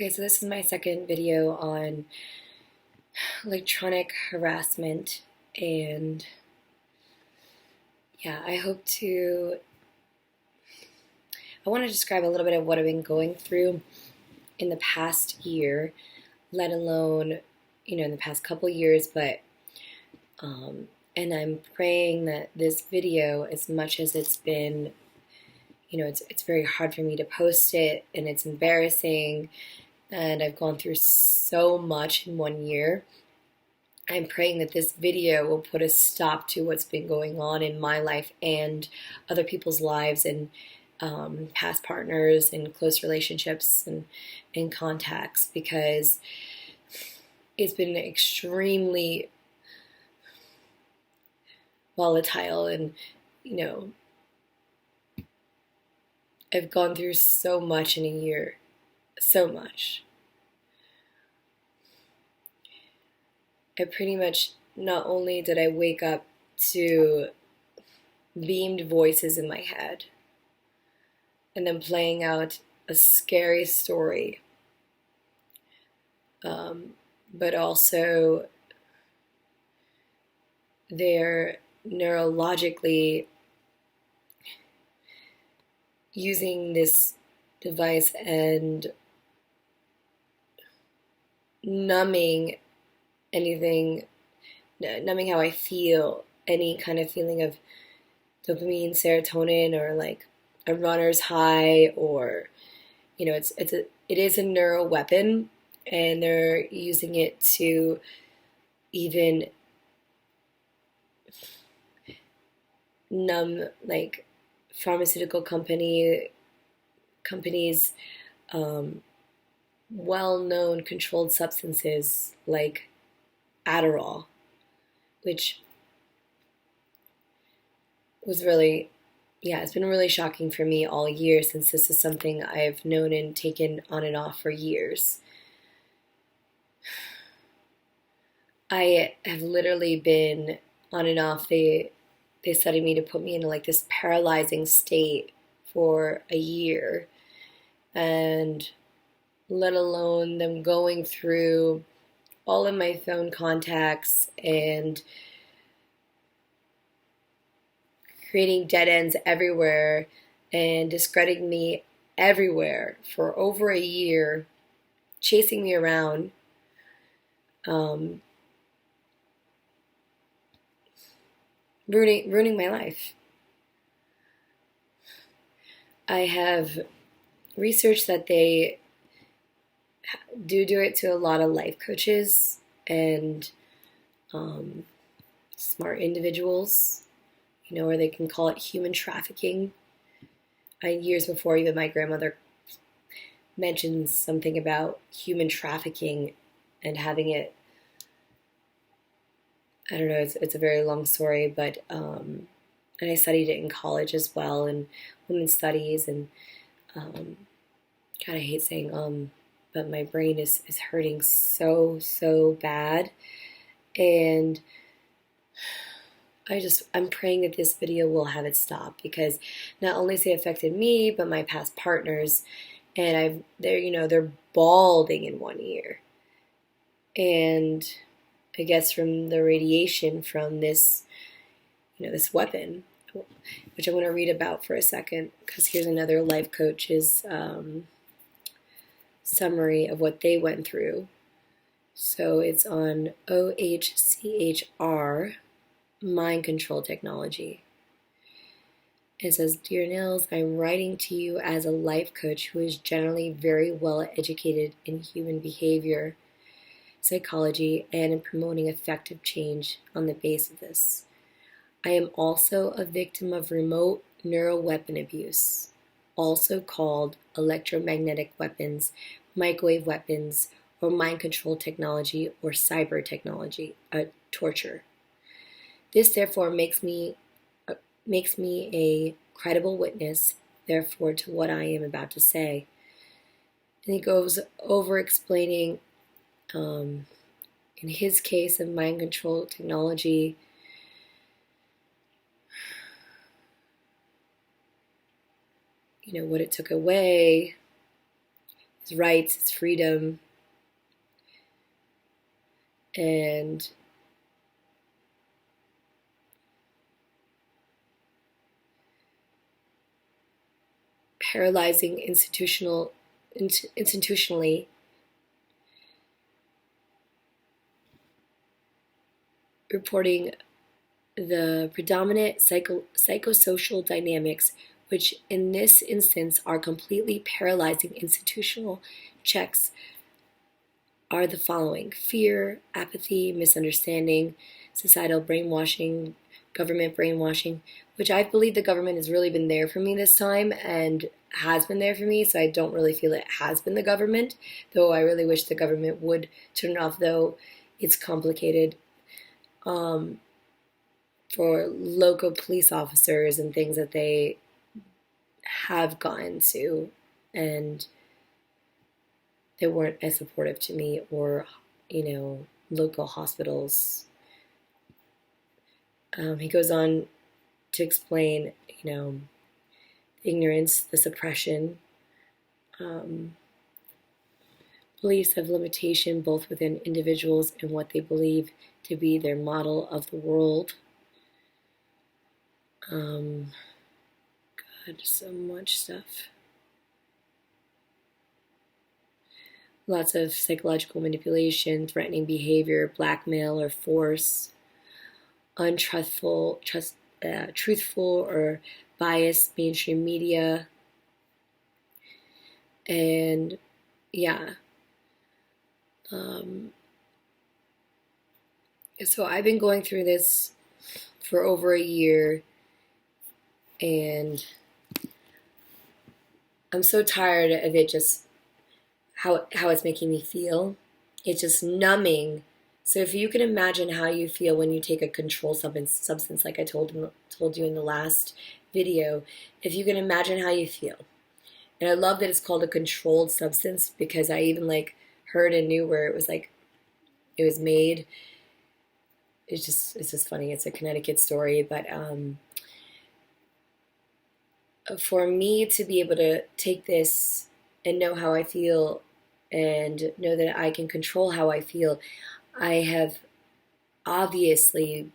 Okay, so this is my second video on electronic harassment, and yeah, I want to describe a little bit of what I've been going through in the past year, let alone, in the past couple years, and I'm praying that this video, as much as it's been, it's very hard for me to post it, and it's embarrassing, and I've gone through so much in 1 year. I'm praying that this video will put a stop to what's been going on in my life and other people's lives, and past partners and close relationships and contacts, because it's been extremely volatile, and you know I've gone through so much in a year, so much. I pretty much, not only did I wake up to beamed voices in my head and then playing out a scary story, but also they're neurologically using this device and numbing anything, numbing how I feel, any kind of feeling of dopamine, serotonin, or like a runner's high, or it is a neural weapon, and they're using it to even numb, like, pharmaceutical companies, well-known controlled substances like Adderall, which was really, it's been really shocking for me all year, since this is something I've known and taken on and off for years. I have literally been on and off. They studied me to put me into like this paralyzing state for a year, and let alone them going through all of my phone contacts and creating dead ends everywhere and discrediting me everywhere for over a year, chasing me around, ruining my life. I have researched that they do it to a lot of life coaches and smart individuals, or they can call it human trafficking. Years before, even my grandmother mentioned something about human trafficking and having it, I don't know, it's a very long story, but and I studied it in college as well, in women's studies, and God, I hate saying but my brain is hurting so bad, and I'm praying that this video will have it stop, because not only has it affected me, but my past partners, and they're balding in 1 year, and I guess from the radiation from this, this weapon, which I'm going to read about for a second, because here's another life coach's summary of what they went through. So it's on OHCHR, mind control technology. It says, "Dear Nils, I'm writing to you as a life coach who is generally very well educated in human behavior, psychology, and in promoting effective change on the base of this. I am also a victim of remote neural weapon abuse, also called electromagnetic weapons, microwave weapons, or mind control technology, or cyber technology, torture. This therefore makes me a credible witness, therefore, to what I am about to say." And he goes over explaining, in his case of mind control technology, what it took away, his rights, his freedom, and paralyzing institutionally reporting the predominant psychosocial dynamics, which in this instance are completely paralyzing institutional checks, are the following: fear, apathy, misunderstanding, societal brainwashing, government brainwashing, which I believe the government has really been there for me this time and has been there for me, so I don't really feel it has been the government, though I really wish the government would turn it off, though it's complicated. For local police officers and things that they have gotten to, and they weren't as supportive to me, or local hospitals. He goes on to explain ignorance, the suppression, beliefs of limitation both within individuals and what they believe to be their model of the world. God, so much stuff. Lots of psychological manipulation, threatening behavior, blackmail or force, untruthful, truthful or biased mainstream media, and yeah. So I've been going through this for over a year, and I'm so tired of it, just how it's making me feel. It's just numbing. So if you can imagine how you feel when you take a controlled substance, like I told you in the last video, if you can imagine how you feel. And I love that it's called a controlled substance, because I even heard and knew where it was made. It's just funny. It's a Connecticut story, but for me to be able to take this and know how I feel and know that I can control how I feel, I have obviously,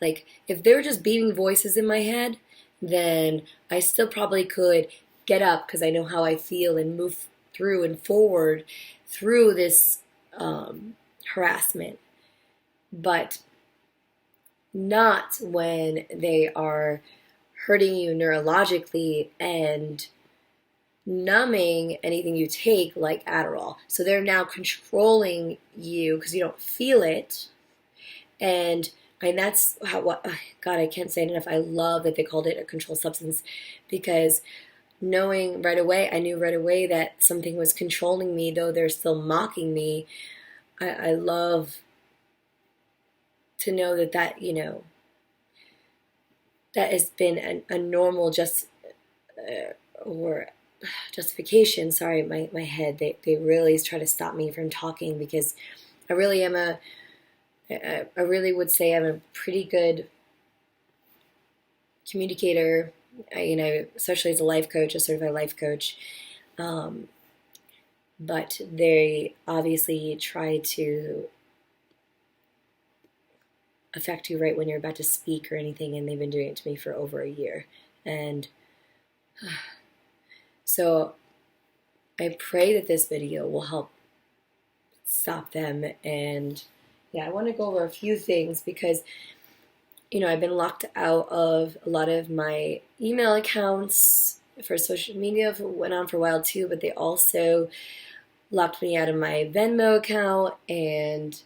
if there were just beaming voices in my head, then I still probably could get up because I know how I feel and move through and forward through this harassment. But not when they are hurting you neurologically and numbing anything you take, like Adderall. So they're now controlling you because you don't feel it. And that's God, I can't say it enough. I love that they called it a controlled substance, because I knew right away that something was controlling me, though they're still mocking me. I love to know that that has been a normal or justification. Sorry, my head, they really try to stop me from talking, because I really am I really would say I'm a pretty good communicator, especially as a life coach, a certified life coach. But they obviously try to affect you right when you're about to speak or anything, and they've been doing it to me for over a year. And so I pray that this video will help stop them. And yeah, I want to go over a few things, because I've been locked out of a lot of my email accounts for social media. Went on for a while too, but they also locked me out of my Venmo account and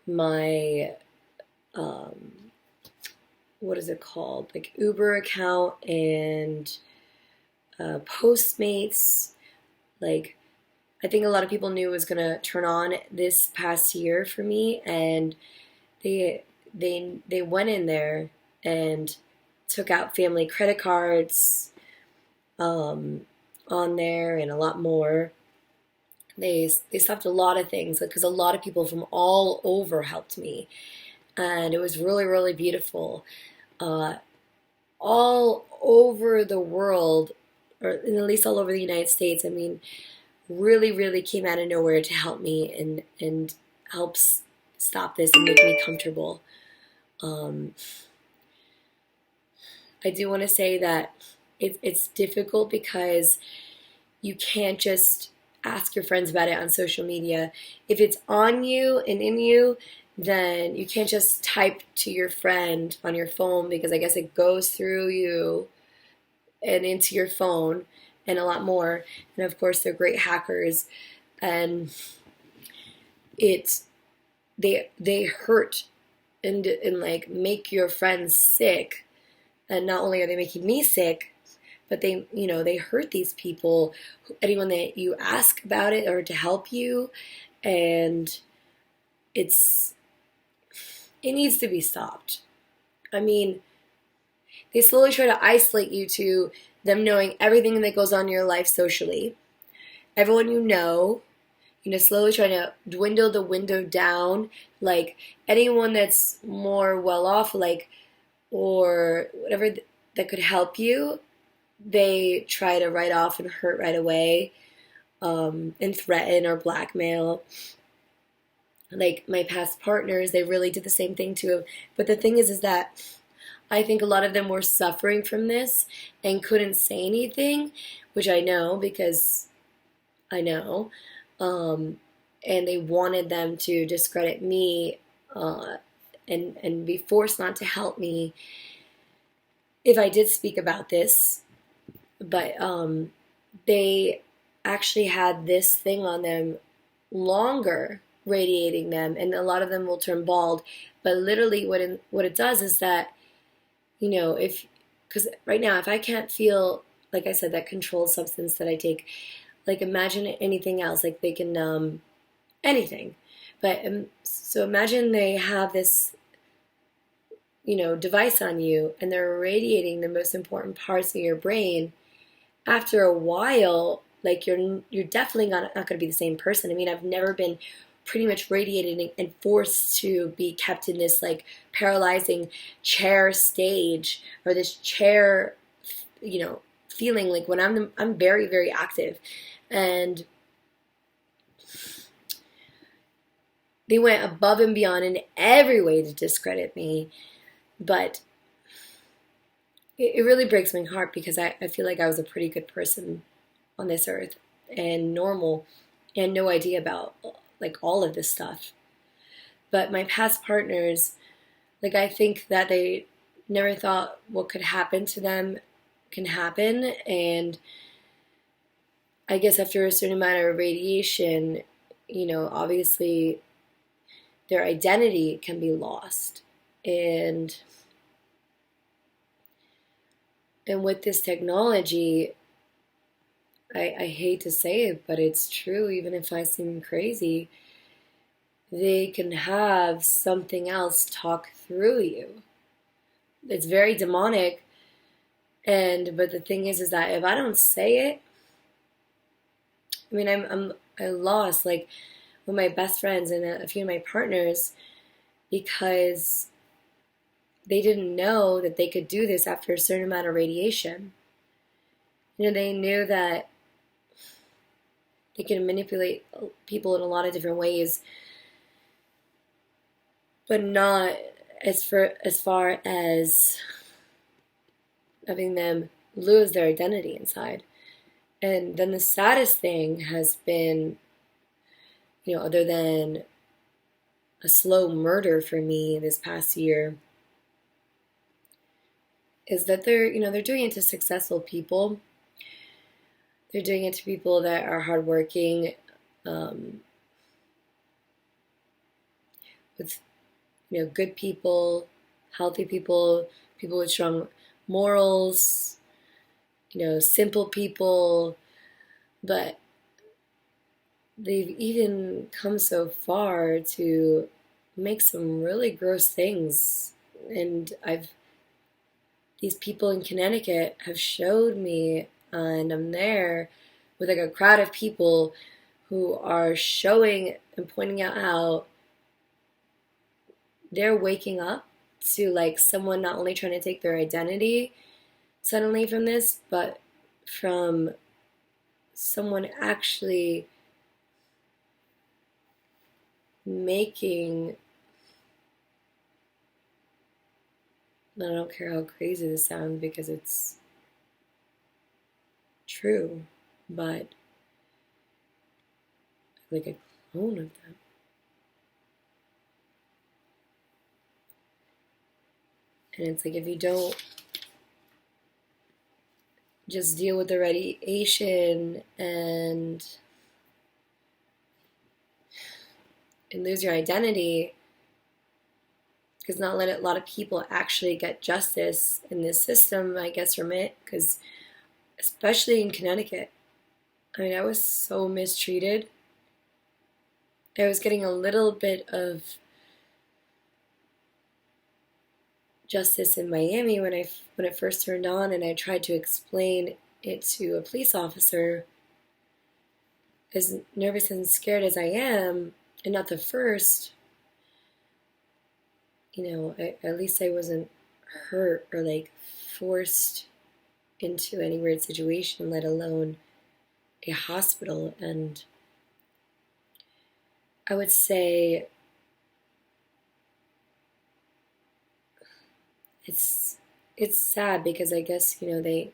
my what is it called, Uber account and Postmates. I think a lot of people knew it was gonna turn on this past year for me, and they went in there and took out family credit cards on there and a lot more. They stopped a lot of things, because a lot of people from all over helped me, and it was really, really beautiful. All over the world, or at least all over the United States. I mean, really, really came out of nowhere to help me and helps stop this and make me comfortable. Um, I do want to say that it's difficult because you can't just ask your friends about it on social media. If it's on you and in you, then you can't just type to your friend on your phone, because I guess it goes through you and into your phone and a lot more. And of course, they're great hackers, and it's they hurt and like make your friends sick. And not only are they making me sick, but they hurt these people, anyone that you ask about it or to help you. And it's it needs to be stopped. I mean, they slowly try to isolate you to them knowing everything that goes on in your life socially. Everyone slowly trying to dwindle the window down. Like anyone that's more well off, like, or whatever that could help you, they try to write off and hurt right away, and threaten or blackmail. Like my past partners, they really did the same thing to him. But the thing is that I think a lot of them were suffering from this and couldn't say anything, which I know because I know. And they wanted them to discredit me, and be forced not to help me if I did speak about this. But they actually had this thing on them longer, radiating them, and a lot of them will turn bald. But literally, what it does is that, if because right now, if I can't feel, like I said, that controlled substance that I take, like imagine anything else, like they can anything. But so imagine they have this device on you, and they're radiating the most important parts of your brain. After a while, like you're definitely not going to be the same person. I mean, I've never been pretty much radiated and forced to be kept in this like paralyzing chair stage, or this chair, feeling. Like when I'm very, very active, and they went above and beyond in every way to discredit me. But it really breaks my heart, because I feel like I was a pretty good person on this earth and normal, and no idea about like all of this stuff. But my past partners, like I think that they never thought what could happen to them can happen. And I guess after a certain amount of radiation, obviously their identity can be lost. And with this technology, I hate to say it, but it's true, even if I seem crazy, they can have something else talk through you. It's very demonic. But the thing is that if I don't say it, I mean, I lost like one of my best friends and a few of my partners, because they didn't know that they could do this after a certain amount of radiation. They knew that they can manipulate people in a lot of different ways, but not as far as having them lose their identity inside. And then the saddest thing has been, other than a slow murder for me this past year, is that they're doing it to successful people. They're doing it to people that are hardworking, with good people, healthy people, people with strong morals, simple people. But they've even come so far to make some really gross things. And these people in Connecticut have showed me, and I'm there with like a crowd of people who are showing and pointing out how they're waking up to like someone not only trying to take their identity suddenly from this, but from someone actually making, I don't care how crazy this sounds because it's true, but like a clone of them. And it's like if you don't just deal with the radiation and lose your identity, because not let a lot of people actually get justice in this system, I guess, from it, because especially in Connecticut, I mean, I was so mistreated. I was getting a little bit of justice in Miami when it first turned on, and I tried to explain it to a police officer. As nervous and scared as I am, and not the first, at least I wasn't hurt or like forced into any weird situation, let alone a hospital. And I would say it's sad because I guess, they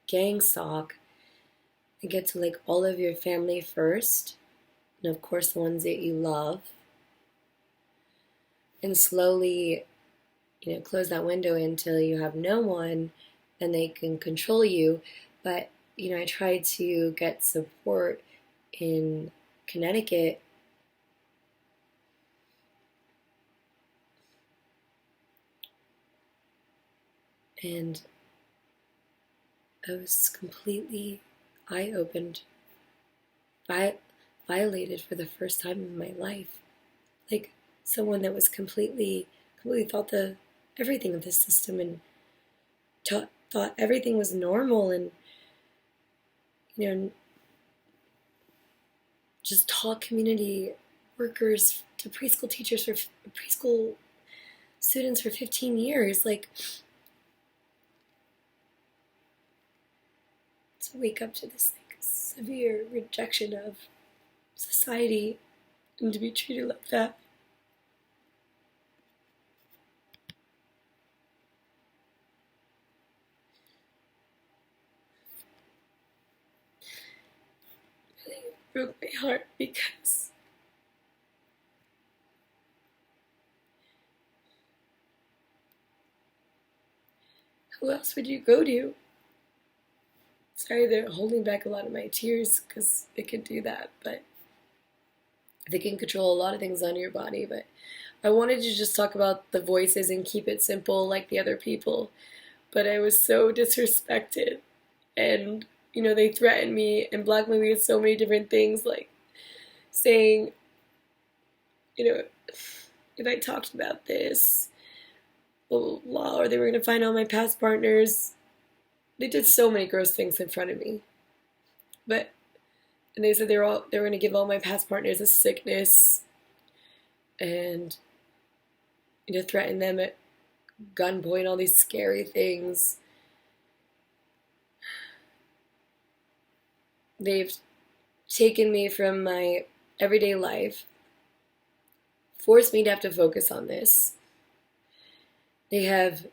gang stalk. They get to like all of your family first, and of course the ones that you love, and slowly, close that window until you have no one and they can control you. But, I tried to get support in Connecticut, and I was completely eye-opened, violated for the first time in my life. Like someone that was completely thought everything of the system, and thought everything was normal, and just taught community workers to preschool teachers for preschool students for 15 years. Like, to wake up to this like severe rejection of society and to be treated like that. It broke my heart because who else would you go to? Sorry, they're holding back a lot of my tears because they can do that, but they can control a lot of things on your body. But I wanted to just talk about the voices and keep it simple like the other people. But I was so disrespected, and they threatened me and blackmailed me with so many different things, like saying, if I talked about this, blah, blah, blah, or they were going to find all my past partners. They did so many gross things in front of me. And they said they were going to give all my past partners a sickness, and threaten them at gunpoint, all these scary things. They've taken me from my everyday life, forced me to have to focus on this. They have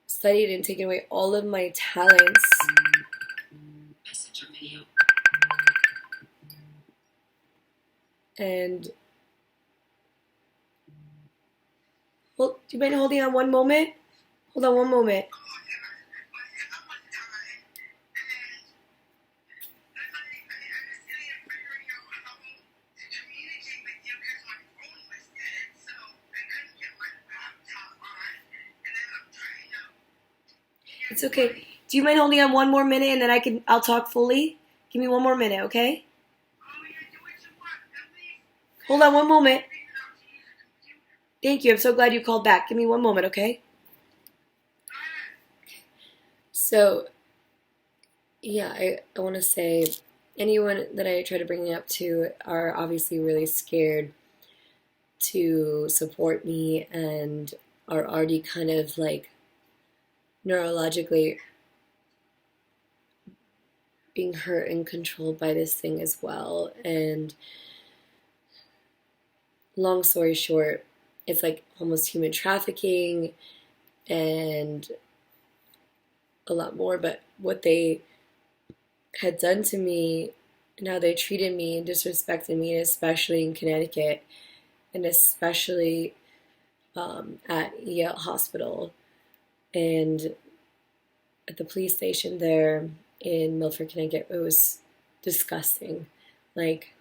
studied and taken away all of my talents. Messenger video. And do you mind holding on one moment? Hold on one moment. It's okay. Do you mind holding on one more minute and then I'll talk fully? Give me one more minute, okay? Hold on one moment. Thank you. I'm so glad you called back. Give me one moment, okay? So, yeah, I want to say anyone that I try to bring it up to are obviously really scared to support me and are already kind of like neurologically being hurt and controlled by this thing as well. And long story short, it's like almost human trafficking and a lot more. But what they had done to me and how they treated me and disrespected me, especially in Connecticut and especially at Yale Hospital and at the police station there in Milford, Connecticut, it was disgusting. Like,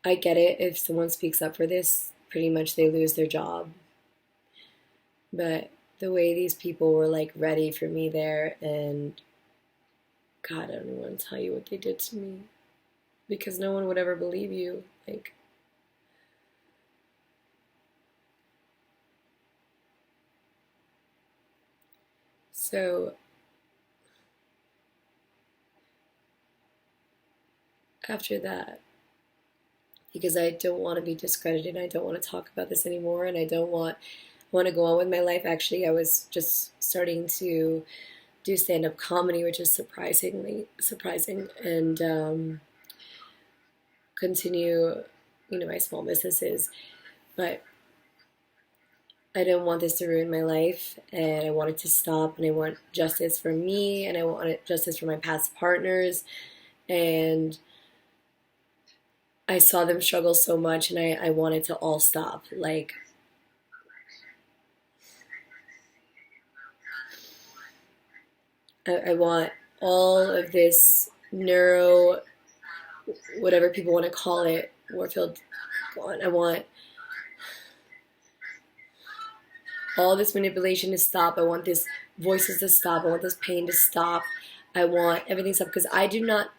I get it if someone speaks up for this, pretty much they lose their job. But the way these people were like ready for me there, and God, I don't even want to tell you what they did to me because no one would ever believe you. Like, so after that, because I don't want to be discredited, I don't want to talk about this anymore, and I want to go on with my life. Actually, I was just starting to do stand-up comedy, which is surprising, and continue, my small businesses. But I didn't want this to ruin my life, and I wanted to stop, and I want justice for me, and I wanted justice for my past partners, and I saw them struggle so much, and I wanted to all stop. Like, I want all of this neuro, whatever people want to call it, Warfield gone. I want all this manipulation to stop. I want this voices to stop. I want this pain to stop. I want everything to stop because I do not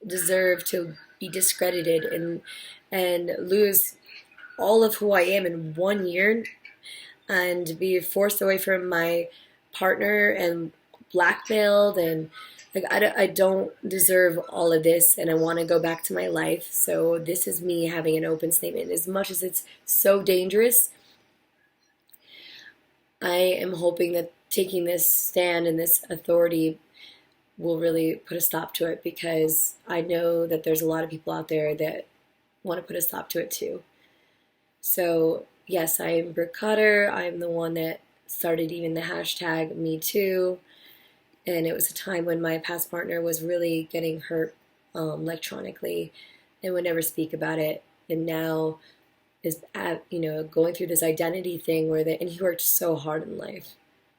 deserve to be discredited and lose all of who I am in 1 year and be forced away from my partner and blackmailed and like I don't deserve all of this and I want to go back to my life. So this is me having an open statement. As much as it's so dangerous, I am hoping that taking this stand and this authority will really put a stop to it because I know that there's a lot of people out there that want to put a stop to it too. So yes, I am Brooke Cotter. I'm the one that started even the hashtag #METOO. And it was a time when my past partner was really getting hurt electronically and would never speak about it. And now is going through this identity thing and he worked so hard in life,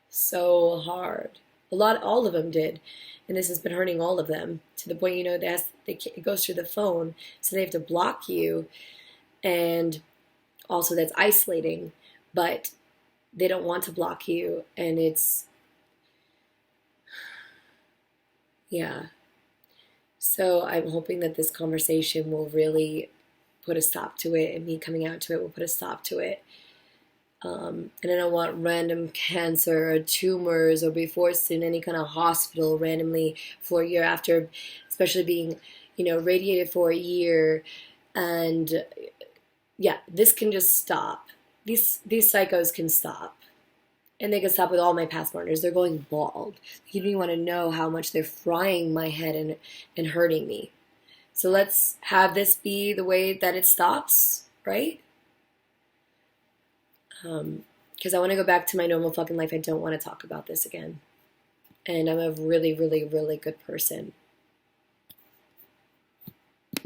so hard. All of them did, and this has been hurting all of them to the point it goes through the phone, so they have to block you, and also that's isolating. But they don't want to block you, and it's yeah. So I'm hoping that this conversation will really put a stop to it, and me coming out to it will put a stop to it. And I don't want random cancer or tumors or be forced in any kind of hospital randomly for a year after, especially being, radiated for a year. And yeah, this can just stop. These psychos can stop. And they can stop with all my past partners. They're going bald. You don't even want to know how much they're frying my head and hurting me. So let's have this be the way that it stops, right? Because I want to go back to my normal fucking life. I don't want to talk about this again. And I'm a really, really, really good person.